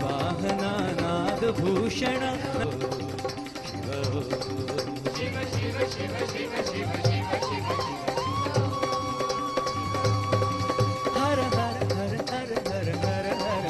वाहना नाद भूषण शिव शिव शिव शिव शिव शिव शिव हर हर हर हर हर हर हर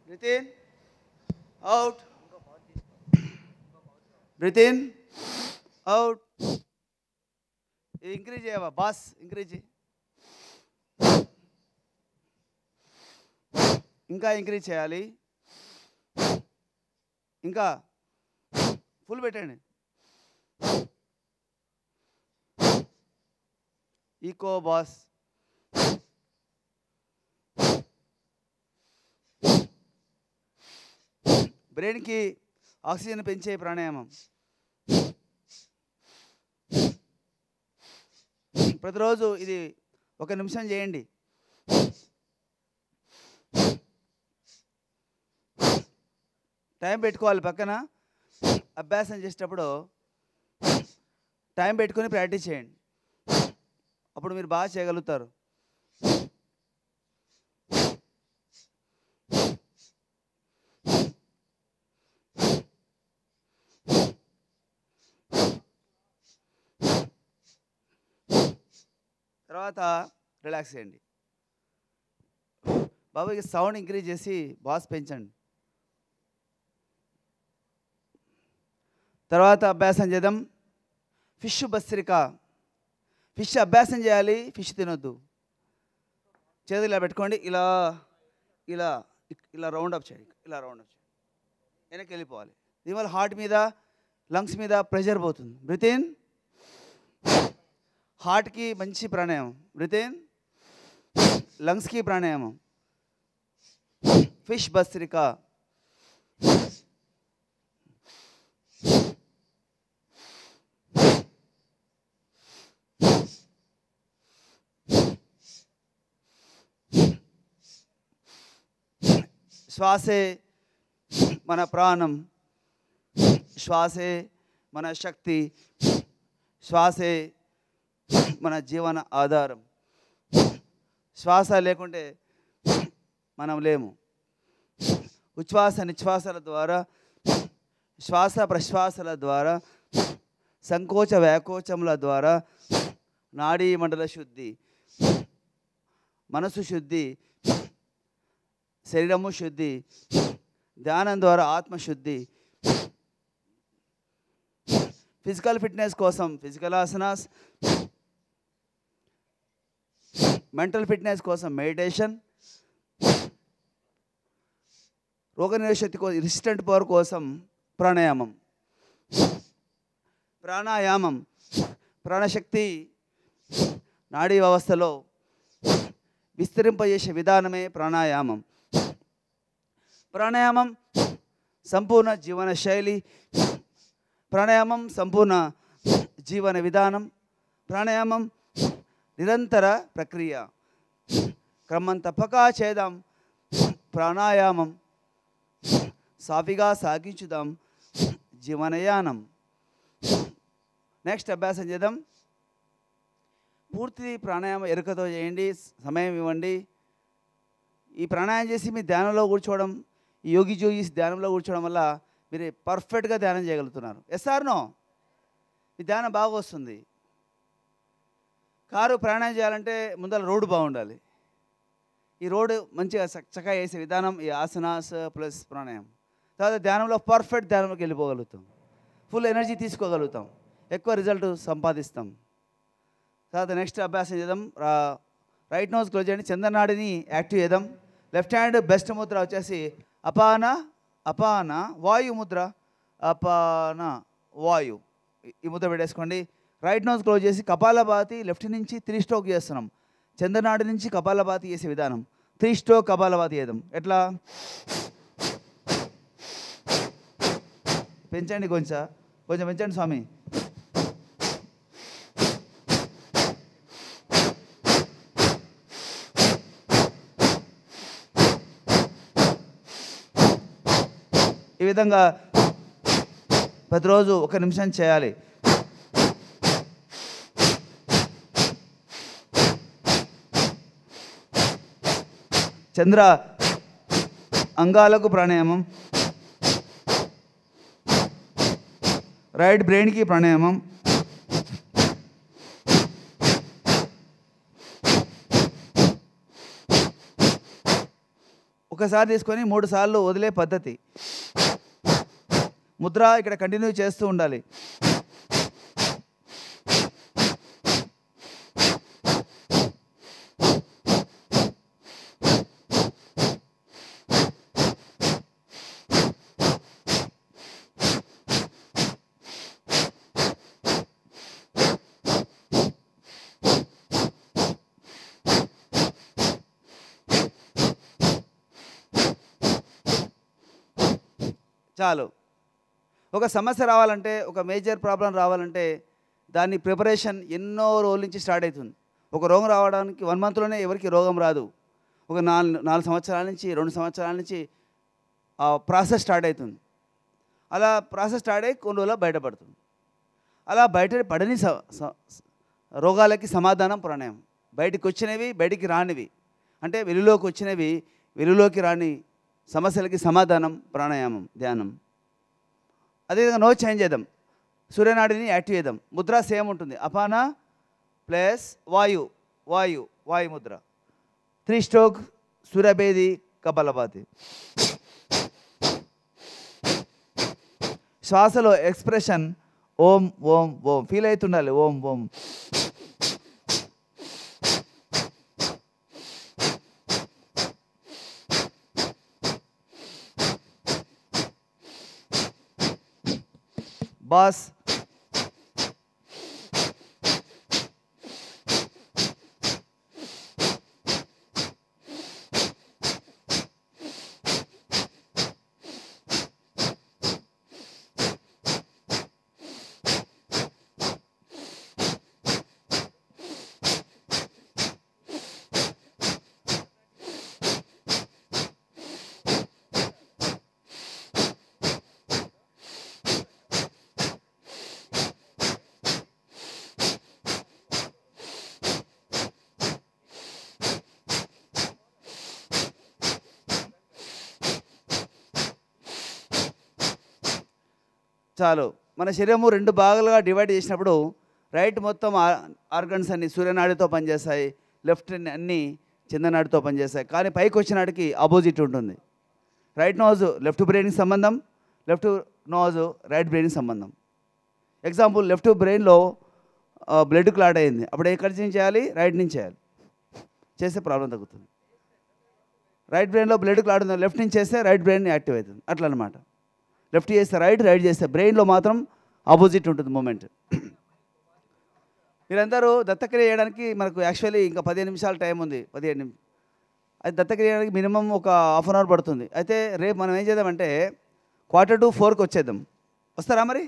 Breathe in, out. Breathe in, out. Increase చేయవా boss increase ఇంకా ఇంక్రీజ్ చేయాలి ఇంకా ఫుల్ పెట్టండి ఈకో బాస్ బ్రెయిన్కి ఆక్సిజన్ పెంచే ప్రాణాయామం ప్రతిరోజు ఇది 1 నిమిషం చేయండి టైం పెట్టుకోవాలి పక్కన అభ్యాసం చేసేటప్పుడు టైం పెట్టుకొని ప్రాక్టీస్ చేయండి అప్పుడు మీరు బాగా చేయగలుగుతారు తర్వాత రిలాక్స్ చేయండి బాబాకి సౌండ్ ఇంక్రీజ్ చేసి బాస్ పెంచండి తర్వాత అభ్యాసం చేద్దాం ఫిష్ భస్త్రిక ఫిష్ అభ్యాసం చేయాలి ఫిష్ తినొద్దు చేతులు ఇలా పెట్టుకోండి ఇలా ఇలా ఇలా రౌండ్ అప్ చేయండి ఇలా రౌండ్ అప్ చేయండి వెనక్కి వెళ్ళిపోవాలి దీనివల్ల హార్ట్ మీద లంగ్స్ మీద ప్రెషర్ పోతుంది బ్రీత్ ఇన్ హార్ట్కి మంచి ప్రాణాయామం బ్రీత్ ఇన్ లంగ్స్కి ప్రాణాయామం ఫిష్ భస్త్రిక శ్వాసే మన ప్రాణం శ్వాసే మన శక్తి శ్వాసే మన జీవన ఆధారం శ్వాస లేకుంటే మనం లేము ఉచ్ఛ్వాస నిశ్వాసాల ద్వారా శ్వాస ప్రశ్వాసల ద్వారా సంకోచ వ్యాకోచముల ద్వారా నాడీ మండల శుద్ధి మనసు శుద్ధి శరీరము శుద్ధి ధ్యానం ద్వారా ఆత్మశుద్ధి ఫిజికల్ ఫిట్నెస్ కోసం ఫిజికల్ ఆసనాస్ మెంటల్ ఫిట్నెస్ కోసం మెడిటేషన్ రోగనిరోధక శక్తి కోసం రెసిస్టెంట్ పవర్ కోసం ప్రాణాయామం ప్రాణశక్తి నాడీ వ్యవస్థలో విస్తరింపజేసే విధానమే ప్రాణాయామం ప్రాణాయామం సంపూర్ణ జీవన శైలి ప్రాణాయామం సంపూర్ణ జీవన విధానం ప్రాణాయామం నిరంతర ప్రక్రియ క్రమం తప్పక చేద్దాం ప్రాణాయామం సాఫీగా సాగించుదాం జీవనయానం నెక్స్ట్ అభ్యాసం చేద్దాం పూర్తి ప్రాణాయామం ఎరుకతో చేయండి సమయం ఇవ్వండి ఈ ప్రాణాయామం చేసి మీ ధ్యానంలో కూర్చోవడం ఈ యోగీస్ ధ్యానంలో కూర్చోవడం వల్ల మీరు పర్ఫెక్ట్గా ధ్యానం చేయగలుగుతున్నారు ఎస్ఆర్ నో ఈ ధ్యానం బాగా వస్తుంది కారు ప్రయాణం చేయాలంటే ముందర రోడ్డు బాగుండాలి ఈ రోడ్డు మంచిగా చక్కగా వేసే విధానం ఈ ఆసనాస్ ప్లస్ ప్రాణాయామం తర్వాత ధ్యానంలో పర్ఫెక్ట్ ధ్యానంలోకి వెళ్ళిపోగలుగుతాం ఫుల్ ఎనర్జీ తీసుకోగలుగుతాం ఎక్కువ రిజల్ట్ సంపాదిస్తాం తర్వాత నెక్స్ట్ అభ్యాసం చేద్దాం రైట్ నోజ్ క్లోజ్ చేయండి చంద్రనాడిని యాక్టివ్ చేద్దాం లెఫ్ట్ హ్యాండ్ బెస్ట్ ముద్ర వచ్చేసి అపాన అపాన వాయు ముద్ర అపాన వాయు ఈ ముద్ర పెట్టేసుకోండి రైట్ నోజ్ క్లోజ్ చేసి కపాలభాతి లెఫ్ట్ నుంచి 3 స్ట్రోక్ చేస్తున్నాం చంద్రనాడి నుంచి కపాలభాతి చేసే విధానం 3 స్ట్రోక్ కపాలభాతి చేద్దాం. ఎట్లా? పెంచండి, కొంచెం పెంచండి స్వామి. ఈ విధంగా ప్రతిరోజు 1 నిమిషం చేయాలి. చంద్ర అంగాలకు ప్రాణాయామం, రైట్ బ్రెయిన్కి ప్రాణాయామం, ఒకసారి తీసుకొని 3 సార్లు వదిలే పద్ధతి. ముద్ర ఇక్కడ కంటిన్యూ చేస్తూ ఉండాలి. చాలు. ఒక సమస్య రావాలంటే, ఒక మేజర్ ప్రాబ్లం రావాలంటే దాని ప్రిపరేషన్ ఎన్నో రోజుల నుంచి స్టార్ట్ అవుతుంది. ఒక రోగం రావడానికి 1 మంత్లోనే ఎవరికి రోగం రాదు. ఒక 4 సంవత్సరాల నుంచి, 2 సంవత్సరాల నుంచి ఆ ప్రాసెస్ స్టార్ట్ అవుతుంది. అలా ప్రాసెస్ స్టార్ట్ అయ్యి కొన్ని రోజుల్లో బయటపడుతుంది. అలా బయటపడని రోగాలకి సమాధానం ప్రాణాయామం. బయటికి వచ్చినవి బయటికి రానివి, అంటే వెలుగులోకి వచ్చినవి వెలుగులోకి రాని సమస్యలకి సమాధానం ప్రాణాయామం, ధ్యానం. అదేవిధంగా నో చేంజ్ చేద్దాం. సూర్యనాడిని యాక్టివ్ చేద్దాం. ముద్ర సేమ్ ఉంటుంది. అపాన ప్లస్ వాయు వాయు వాయు ముద్ర. 3 స్ట్రోక్ సూర్యభేది కపాలభాతి. శ్వాసలో ఎక్స్ప్రెషన్ ఓం ఓం ఓం ఫీల్ అవుతుండాలి. ఓం ఓం. బాస్ చాలు. మన శరీరము 2 భాగాలుగా డివైడ్ చేసినప్పుడు రైట్ మొత్తం ఆర్గన్స్ అన్ని సూర్యనాడితో పనిచేస్తాయి, లెఫ్ట్ అన్ని చంద్రనాడితో పనిచేస్తాయి. కానీ పైకి వచ్చినాడికి ఆపోజిట్ ఉంటుంది. రైట్ నోజ్ లెఫ్ట్ బ్రెయిన్కి సంబంధం, లెఫ్ట్ నోజ్ రైట్ బ్రెయిన్కి సంబంధం. ఎగ్జాంపుల్, లెఫ్ట్ బ్రెయిన్లో బ్లడ్ క్లాట్ అయింది, అప్పుడు ఎక్కడి నుంచి చేయాలి? రైట్ నుంచి చేయాలి. చేస్తే ప్రాబ్లం తగ్గుతుంది. రైట్ బ్రెయిన్లో బ్లడ్ క్లాట్ ఉంది, లెఫ్ట్ నుంచి చేస్తే రైట్ బ్రెయిన్ యాక్టివ్ అవుతుంది. అట్లా అనమాట. లెఫ్ట్ చేస్తే రైట్, రైట్ చేస్తే బ్రెయిన్లో మాత్రం ఆపోజిట్ ఉంటుంది మూమెంట్. మీరందరూ దత్తక్రియ చేయడానికి మనకు యాక్చువల్లీ ఇంకా 15 నిమిషాలు టైం ఉంది. 15 నిమిషాలు. అది దత్తక్రియ చేయడానికి మినిమం ఒక ½ అవర్ పడుతుంది. అయితే రేపు మనం ఏం చేద్దామంటే 3:45కి వచ్చేద్దాం. వస్తారా మరి?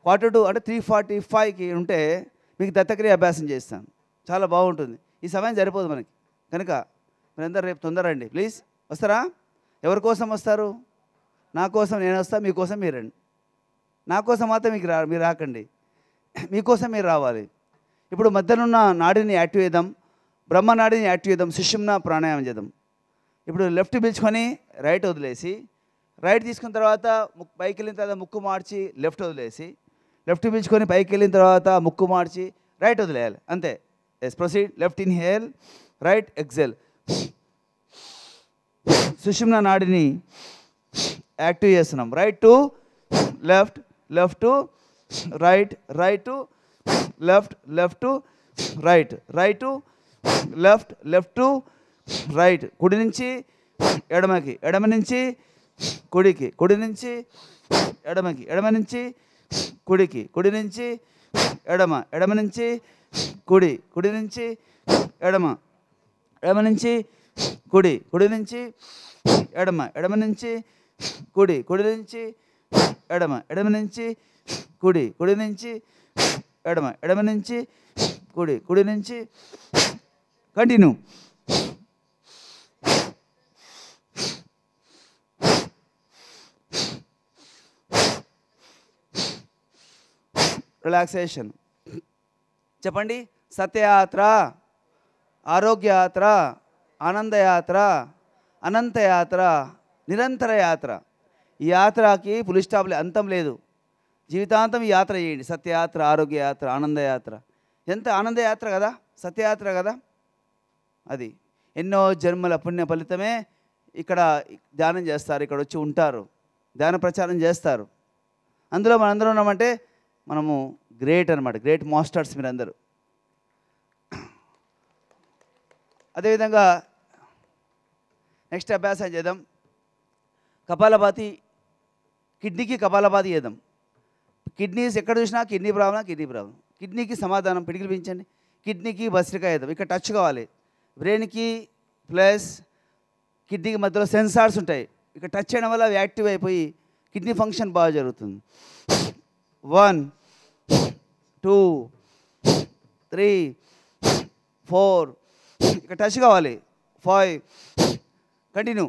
4:45 అంటే 3:45కి ఉంటే మీకు దత్తక్రియ అభ్యాసం చేస్తాను. చాలా బాగుంటుంది. ఈ సమయం సరిపోదు మనకి కనుక మీరందరూ రేపు తొందర రండి ప్లీజ్. వస్తారా? ఎవరి కోసం వస్తారు? నా కోసం నేను వస్తా, మీకోసం మీరు రండి. నా కోసం మాత్రం మీరు రాకండి, మీకోసం మీరు రావాలి. ఇప్పుడు మధ్యనున్న నాడిని యాక్టివ్ చేద్దాం, బ్రహ్మనాడిని యాక్టివ్ చేద్దాం, సుషుమ్న ప్రాణాయామం చేద్దాం. ఇప్పుడు లెఫ్ట్ పీల్చుకొని రైట్ వదిలేసి, రైట్ తీసుకున్న తర్వాత పైకి వెళ్ళిన తర్వాత ముక్కు మార్చి లెఫ్ట్ వదిలేసి, లెఫ్ట్ పీల్చుకొని పైకి వెళ్ళిన తర్వాత ముక్కు మార్చి రైట్ వదిలేయాలి. అంతే. Yes, proceed. Left inhale, right exhale. సుషుమ్న నాడిని యాక్టివ్ చేస్తున్నాం. Right to left, left to right, right to left, left to right, right to left, left to right. కుడి నుంచి ఎడమకి, ఎడమ నుంచి కుడికి, కుడి నుంచి ఎడమకి, ఎడమ నుంచి కుడికి, కుడి నుంచి ఎడమ, ఎడమ నుంచి కుడి, కుడి నుంచి ఎడమ, ఎడమ నుంచి కుడి, కుడి నుంచి ఎడమ, ఎడమ నుంచి కుడి, కుడి నుంచి ఎడమ, ఎడమ నుంచి కుడి, కుడి నుంచి ఎడమ, ఎడమ నుంచి కుడి, కుడి నుంచి కంటిన్యూ. రిలాక్సేషన్. చెప్పండి. సత్యయాత్ర, ఆరోగ్యయాత్ర, ఆనందయాత్ర, అనంతయాత్ర, నిరంతర యాత్ర. ఈ యాత్రకి పులి స్టాప్లే, అంతం లేదు. జీవితాంతం ఈ యాత్ర చేయండి. సత్యయాత్ర, ఆరోగ్యయాత్ర, ఆనందయాత్ర. ఎంత ఆనందయాత్ర కదా, సత్యయాత్ర కదా. అది ఎన్నో జన్మల పుణ్య ఫలితమే. ఇక్కడ ధ్యానం చేస్తారు, ఇక్కడ వచ్చి ఉంటారు, ధ్యాన ప్రచారం చేస్తారు. అందులో మనందరం ఉన్నామంటే మనము గ్రేట్ అనమాట, గ్రేట్ మాస్టర్స్ మీరందరూ. అదేవిధంగా నెక్స్ట్ అభ్యాసం చేద్దాం. కపాలభాతి, కిడ్నీకి కపాలభాతి చేద్దాం. కిడ్నీస్ ఎక్కడ చూసినా కిడ్నీ ప్రాబ్లం, కిడ్నీ ప్రాబ్లం. కిడ్నీకి సమాధానం పిడికిలు పెంచండి. కిడ్నీకి భస్త్రిక వేద్దాం. ఇక్కడ టచ్ కావాలి. బ్రెయిన్కి ప్లస్ కిడ్నీకి మధ్యలో సెన్సార్స్ ఉంటాయి. ఇక్కడ టచ్ చేయడం వల్ల అవి యాక్టివ్ అయిపోయి కిడ్నీ ఫంక్షన్ బాగా జరుగుతుంది. 1 2 3 4 ఇక్కడ టచ్ కావాలి. 5 కంటిన్యూ.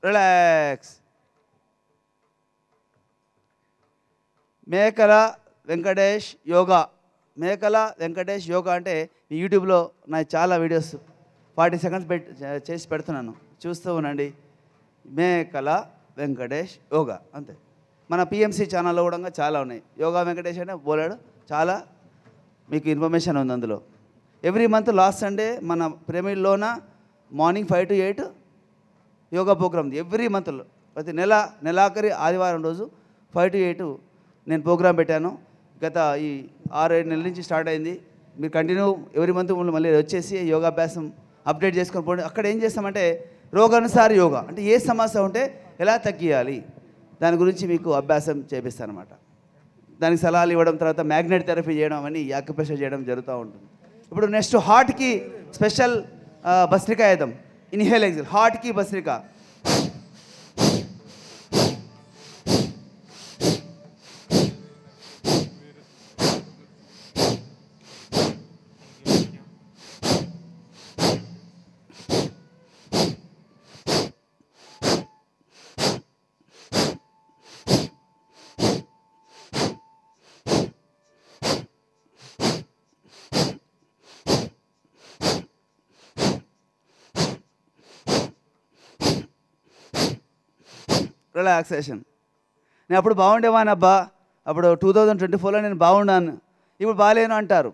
రిలాక్స్. మేకల వెంకటేష్ యోగా. మేకల వెంకటేష్ యోగా అంటే యూట్యూబ్లో నా చాలా వీడియోస్ 40 సెకండ్స్ చేసి పెడుతున్నాను, చూస్తూ ఉండండి. మేకల వెంకటేష్ యోగా అంతే. మన పిఎంసి ఛానల్లో కూడా చాలా ఉన్నాయి. యోగా వెంకటేష్ అంటే బోలాడు, చాలా మీకు ఇన్ఫర్మేషన్ ఉంది అందులో. ఎవ్రీ మంత్ లాస్ట్ సండే మన పిరమిడ్లోన morning 5 to 8 yoga program. Every మంత్లో ప్రతి నెలాఖరి ఆదివారం రోజు 5 to 8 నేను ప్రోగ్రాం పెట్టాను. గత ఈ 6-7 నెలల నుంచి స్టార్ట్ అయింది. మీరు కంటిన్యూ ఎవ్రీ మంత్ మళ్ళీ వచ్చేసి యోగాభ్యాసం అప్డేట్ చేసుకొని పోండి. అక్కడ ఏం చేస్తామంటే రోగానుసారి యోగా అంటే ఏ సమస్య ఉంటే ఎలా తగ్గియాలి దాని గురించి మీకు అభ్యాసం చేపిస్తాను అనమాట. దానికి సలహాలు ఇవ్వడం, తర్వాత మ్యాగ్నెట్ థెరపీ చేయడం, అవన్నీ యాక్యుప్రెషర్ చేయడం జరుగుతూ ఉంటుంది. ఇప్పుడు నెక్స్ట్ హార్ట్కి స్పెషల్ భస్త్రిక వేద్దాం. Inhale exhale. హార్ట్కి భస్త్రిక. రిలాక్సేషన్. నేను అప్పుడు బాగుండేవాని అబ్బా, అప్పుడు 2024లో నేను బాగున్నాను, ఇప్పుడు బాగాలేను అంటారు.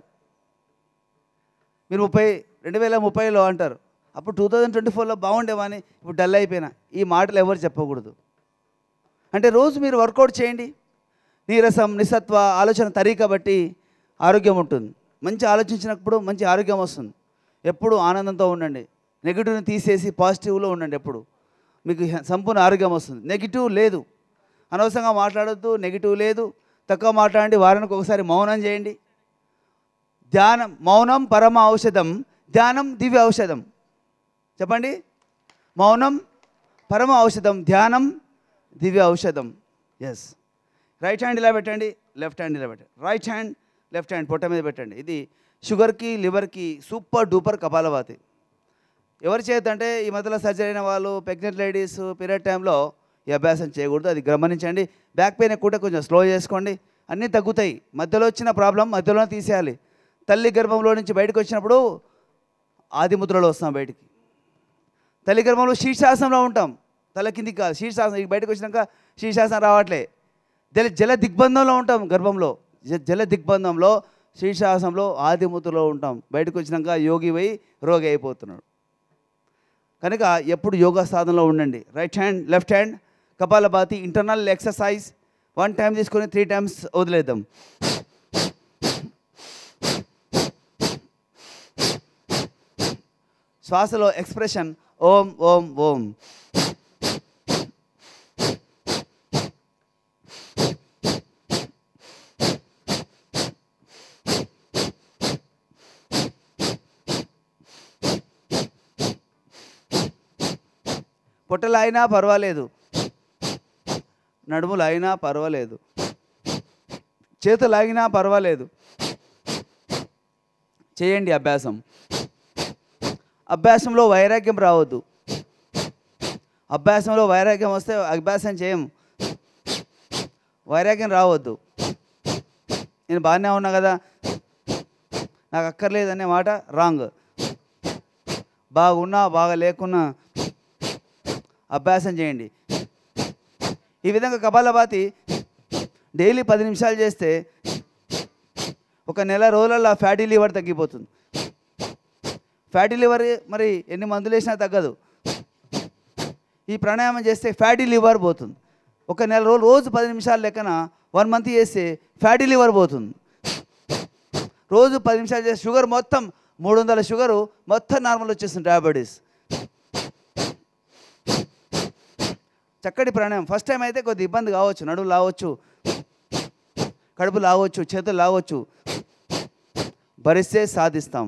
మీరు 2030లో అంటారు, అప్పుడు 2024లో బాగుండేవాని ఇప్పుడు డల్ అయిపోయినా. ఈ మాటలు ఎవరు చెప్పకూడదు. అంటే రోజు మీరు వర్కౌట్ చేయండి. నీరసం, నిస్సత్వ, ఆలోచన తరీకా బట్టి ఆరోగ్యం ఉంటుంది. మంచి ఆలోచించినప్పుడు మంచి ఆరోగ్యం వస్తుంది. ఎప్పుడు ఆనందంతో ఉండండి. నెగిటివ్ని తీసేసి పాజిటివ్లో ఉండండి. ఎప్పుడు మీకు సంపూర్ణ ఆరోగ్యం వస్తుంది. నెగిటివ్ లేదు, అనవసరంగా మాట్లాడొద్దు. నెగిటివ్ లేదు, తక్కువ మాట్లాడండి. వారానికి ఒకసారి మౌనం చేయండి. ధ్యానం. మౌనం పరమ ఔషధం, ధ్యానం దివ్య ఔషధం. చెప్పండి. మౌనం పరమ ఔషధం, ధ్యానం దివ్య ఔషధం. ఎస్. రైట్ హ్యాండ్ ఇలా పెట్టండి, లెఫ్ట్ హ్యాండ్ ఇలా పెట్టండి. రైట్ హ్యాండ్, లెఫ్ట్ హ్యాండ్ పొట్ట మీద పెట్టండి. ఇది షుగర్కి, లివర్కి సూపర్ డూపర్ కపాలభాతి. ఎవరి చేతంటే ఈ మధ్యలో సర్జరీ అయిన వాళ్ళు, ప్రెగ్నెంట్ లేడీస్, పీరియడ్ టైంలో ఈ అభ్యాసం చేయకూడదు. అది గమనించండి. బ్యాక్ పెయిన్ ఎక్కువ కొంచెం స్లో చేసుకోండి, అన్నీ తగ్గుతాయి. మధ్యలో వచ్చిన ప్రాబ్లం మధ్యలోనే తీసేయాలి. తల్లి గర్భంలో నుంచి బయటకు వచ్చినప్పుడు ఆదిముద్రలో వస్తాం బయటికి. తల్లి గర్భంలో శీర్షాసనంలో ఉంటాం, తల కిందికి కాదు. శీర్షాసనం బయటకు వచ్చినాక శీర్షాసనం రావట్లే. జల దిగ్బంధంలో ఉంటాం. గర్భంలో జల దిగ్బంధంలో శీర్షాసనంలో ఆదిముద్రలో ఉంటాం. బయటకు వచ్చినాక యోగి పోయి రోగి అయిపోతున్నాడు. కనుక ఎప్పుడు యోగా సాధనలో ఉండండి. Right hand left hand kapalbhati internal exercise 1 time తీసుకొని 3 టైమ్స్ వదిలేద్దాం. శ్వాసలో ఎక్స్ప్రెషన్ ఓం ఓం ఓం. పొట్టలు అయినా పర్వాలేదు, నడుములు అయినా పర్వాలేదు, చేతులు ఆగినా పర్వాలేదు, చేయండి అభ్యాసం. అభ్యాసంలో వైరాగ్యం రావద్దు. అభ్యాసంలో వైరాగ్యం వస్తే అభ్యాసం చేయం. వైరాగ్యం రావద్దు. నేను బాగానే ఉన్నా కదా, నాకు అక్కర్లేదనే మాట రాంగ్. బాగున్నా బాగా లేకున్నా అభ్యాసం చేయండి. ఈ విధంగా కపాలభాతి డైలీ 10 నిమిషాలు చేస్తే 1 నెల రోజులలో ఫ్యాటీ లివర్ తగ్గిపోతుంది. ఫ్యాటీ లివర్ మరి ఎన్ని మందులు వేసినా తగ్గదు. ఈ ప్రాణాయామం చేస్తే ఫ్యాటీ లివర్ పోతుంది. 1 నెల రోజులు రోజు 10 నిమిషాలు లెక్కన 1 మంత్ చేస్తే ఫ్యాటీ లివర్ పోతుంది. రోజు 10 నిమిషాలు చేస్తే షుగర్ మొత్తం 300 షుగరు మొత్తం నార్మల్ వచ్చేస్తుంది. డయాబెటీస్. చక్కటి ప్రాణాయామం. ఫస్ట్ టైం అయితే కొద్ది ఇబ్బంది కావచ్చు, నడుము లావచ్చు, కడుపు లావచ్చు, చేతులు లావచ్చు. భరిస్తే సాధిస్తాం.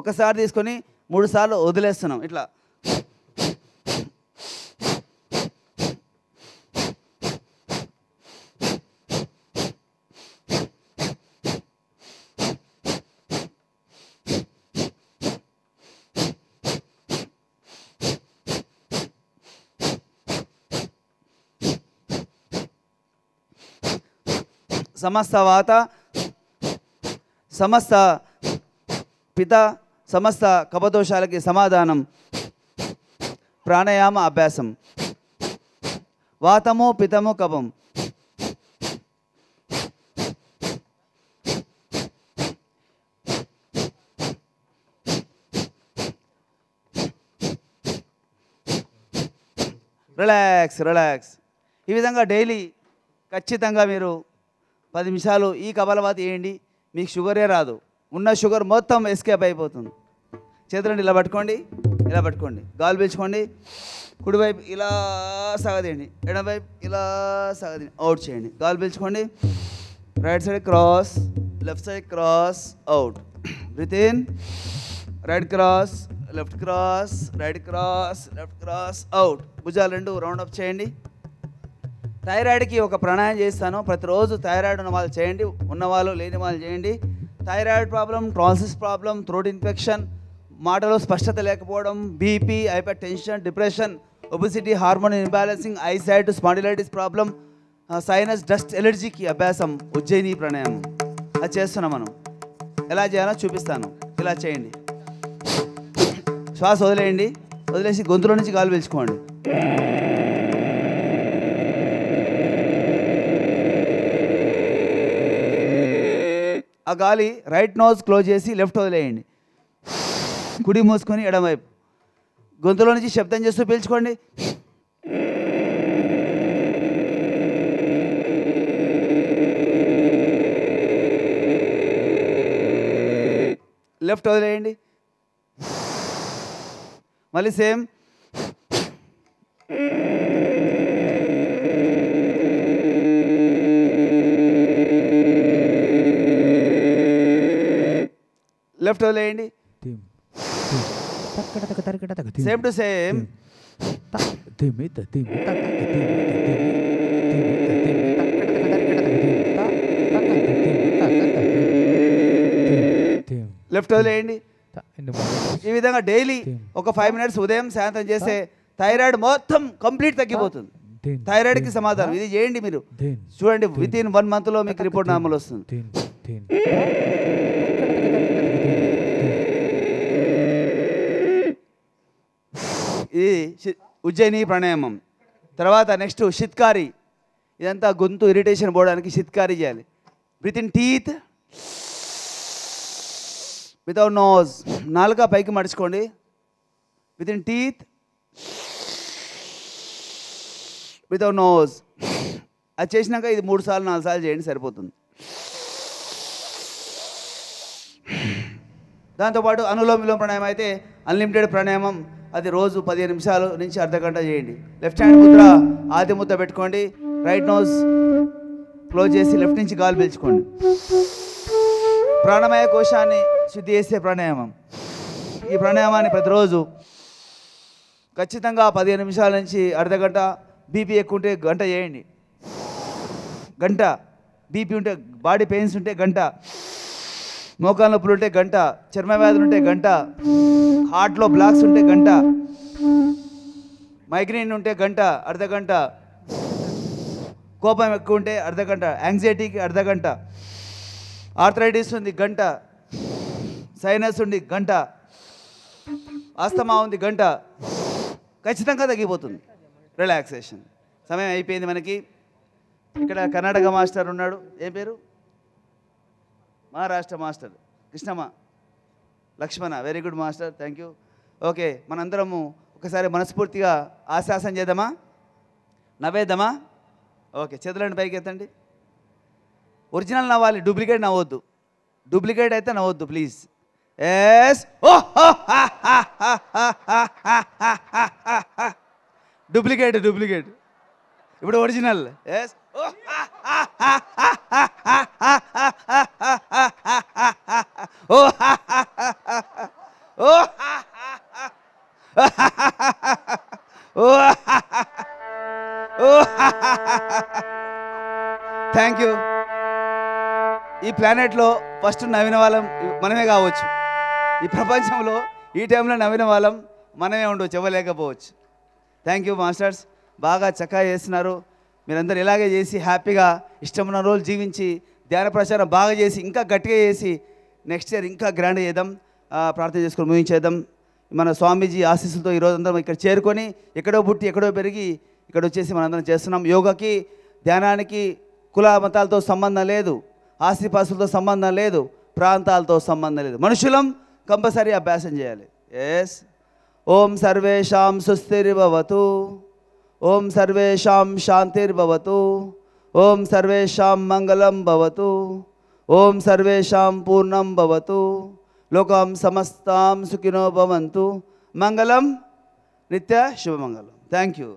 ఒకసారి తీసుకొని 3 సార్లు వదిలేస్తున్నాం. ఇట్లా సమస్త వాత సమస్త పిత సమస్త కపదోషాలకి సమాధానం ప్రాణాయామ అభ్యాసం. వాతము పితము కపం. Relax relax. ఈ విధంగా డైలీ ఖచ్చితంగా మీరు 10 నిమిషాలు ఈ కపాలభాతి వేయండి. మీకు షుగరే రాదు. ఉన్న షుగర్ మొత్తం ఎస్కేప్ అయిపోతుంది. చేతులండి ఇలా పట్టుకోండి, ఇలా పట్టుకోండి. గాలి పీల్చుకోండి. కుడివైపు ఇలా సాగదీయండి, ఎడమవైపు ఇలా సాగదీయండి, అవుట్ చేయండి. గాలి పీల్చుకోండి. Right side cross, left side cross, out. Breathe in, right cross, left cross, right cross, left cross, out. భుజాలు 2 రౌండ్ అప్ చేయండి. థైరాయిడ్కి ఒక ప్రాణాయామం చేస్తాను. ప్రతిరోజు థైరాయిడ్ ఉన్న వాళ్ళు చేయండి, ఉన్నవాళ్ళు లేని వాళ్ళు చేయండి. థైరాయిడ్ ప్రాబ్లం, ట్రాన్సిస్ ప్రాబ్లం, థ్రోట్ ఇన్ఫెక్షన్, మాటలో స్పష్టత లేకపోవడం, BP, hypertension, depression, obesity, hormone imbalancing, eyesight, spondylitis problem, sinus, dust ఎలర్జీకి అభ్యాసం ఉజ్జయిని ప్రాణాయామం. అది చేస్తున్నాం మనం. ఎలా చేయాలో చూపిస్తాను. ఇలా చేయండి. శ్వాస వదిలేయండి. వదిలేసి గొంతులో నుంచి గాలి పీల్చుకోండి. ఆ గాలి రైట్ నోజ్ క్లోజ్ చేసి లెఫ్ట్ వదిలేయండి. కుడి మూసుకొని ఎడమవైపు గొంతులో నుంచి శబ్దం చేస్తూ పీల్చుకోండి. లెఫ్ట్ వదిలేయండి. మళ్ళీ సేమ్. లెఫ్ట్ వదిలేయండి. Same to same. లెఫ్ట్ వదిలేయండి. ఈ విధంగా డైలీ ఒక 5 మినిట్స్ ఉదయం సాయంత్రం చేస్తే థైరాయిడ్ మొత్తం కంప్లీట్ తగ్గిపోతుంది. థైరాయిడ్కి సమాధానం ఇది చేయండి. మీరు చూడండి, విత్ ఇన్ 1 మంత్లో మీకు రిపోర్ట్ నార్మల్ వస్తుంది. ఇది ఉజ్జయిని ప్రాణాయామం. తర్వాత నెక్స్ట్ షిత్కారి. ఇదంతా గొంతు ఇరిటేషన్ పోవడానికి చిత్కారీ చేయాలి. Breathe in teeth, without nose. నాలుక పైకి మడుచుకోండి. With in teeth, without nose. అది చేసినాక ఇది 3 సార్లు 4 సార్లు చేయండి, సరిపోతుంది. దాంతోపాటు అనులోమ విలోమ ప్రాణాయామం అయితే అన్లిమిటెడ్ ప్రాణాయామం. అది రోజు 15 నిమిషాలు నుంచి అర్ధగంట చేయండి. లెఫ్ట్ హ్యాండ్ ముద్ర ఆది ముద్ర పెట్టుకోండి. రైట్ నోజ్ క్లోజ్ చేసి లెఫ్ట్ నుంచి గాలి పీల్చుకోండి. ప్రాణమయ కోశాన్ని శుద్ధి చేసే ప్రాణాయామం. ఈ ప్రాణాయామాన్ని ప్రతిరోజు ఖచ్చితంగా 15 నిమిషాల నుంచి అర్ధగంట. బీపీ ఎక్కువ ఉంటే గంట చేయండి. గంట. బీపీ ఉంటే, బాడీ పెయిన్స్ ఉంటే గంట, మోకాల నొప్పులు ఉంటే గంట, చర్మ వ్యాధులు ఉంటే గంట, హార్ట్లో బ్లాక్స్ ఉంటే గంట, మైగ్రేన్ ఉంటే గంట, అర్ధగంట, కోపం ఎక్కువ ఉంటే అర్ధగంట, యాంగ్జైటీకి అర్ధగంట, ఆర్థరైటిస్ ఉంది గంట, సైనస్ ఉంది గంట, ఆస్తమా ఉంది గంట. ఖచ్చితంగా తగ్గిపోతుంది. రిలాక్సేషన్. సమయం అయిపోయింది మనకి. ఇక్కడ కర్ణాటక మాస్టర్ ఉన్నాడు. ఏం పేరు? Maharashtra master Krishnamma, Lakshmana. Very good master, thank you. Okay, మనందరము ఒకసారి మనస్ఫూర్తిగా ఆశాసన చేద్దామా, నవ్వేద్దామా? ఓకే, చేతులండి పైకి ఎత్తండి. ఒరిజినల్ నవ్వాలి, డూప్లికేట్ నవ్వద్దు. డూప్లికేట్ అయితే నవ్వద్దు ప్లీజ్. Yes, duplicate duplicate. ఇప్పుడు ఒరిజినల్. Yes, thank you. ఈ ప్లానెట్లో ఫస్ట్ నవ్విన వాళ్ళం మనమే కావచ్చు. ఈ ప్రపంచంలో ఈ టైంలో నవ్విన వాళ్ళం మనమే ఉండవచ్చు, ఇవ్వలేకపోవచ్చు. థ్యాంక్ యూ మాస్టర్స్, బాగా చక్కగా చేస్తున్నారు. మీరందరూ ఇలాగే చేసి హ్యాపీగా ఇష్టమున్న రోజులు జీవించి ధ్యాన ప్రచారం బాగా చేసి ఇంకా గట్టిగా చేసి నెక్స్ట్ ఇయర్ ఇంకా గ్రాండ్ చేద్దాం. ప్రార్థన చేసుకొని ముగించేద్దాం. మన స్వామీజీ ఆశీస్సులతో ఈరోజు అందరం ఇక్కడ చేరుకొని ఎక్కడో పుట్టి ఎక్కడో పెరిగి ఇక్కడ వచ్చేసి మనందరం చేస్తున్నాం. యోగాకి ధ్యానానికి కుల మతాలతో సంబంధం లేదు, ఆస్తిపాస్తులతో సంబంధం లేదు, ప్రాంతాలతో సంబంధం లేదు. మనుషులం కంపల్సరీ అభ్యాసం చేయాలి. ఎస్. ఓం సర్వేషాం సుస్థిర్భవతు, ఓం సర్వేషాం శాంతిర్భవతు, ఓం సర్వేషాం మంగళం భవతు, ఓం సర్వేషాం పూర్ణం భవతు, లోకం సమస్తాం సుఖినో భవంతు. మంగళం నిత్య శుభమంగళం. Thank you.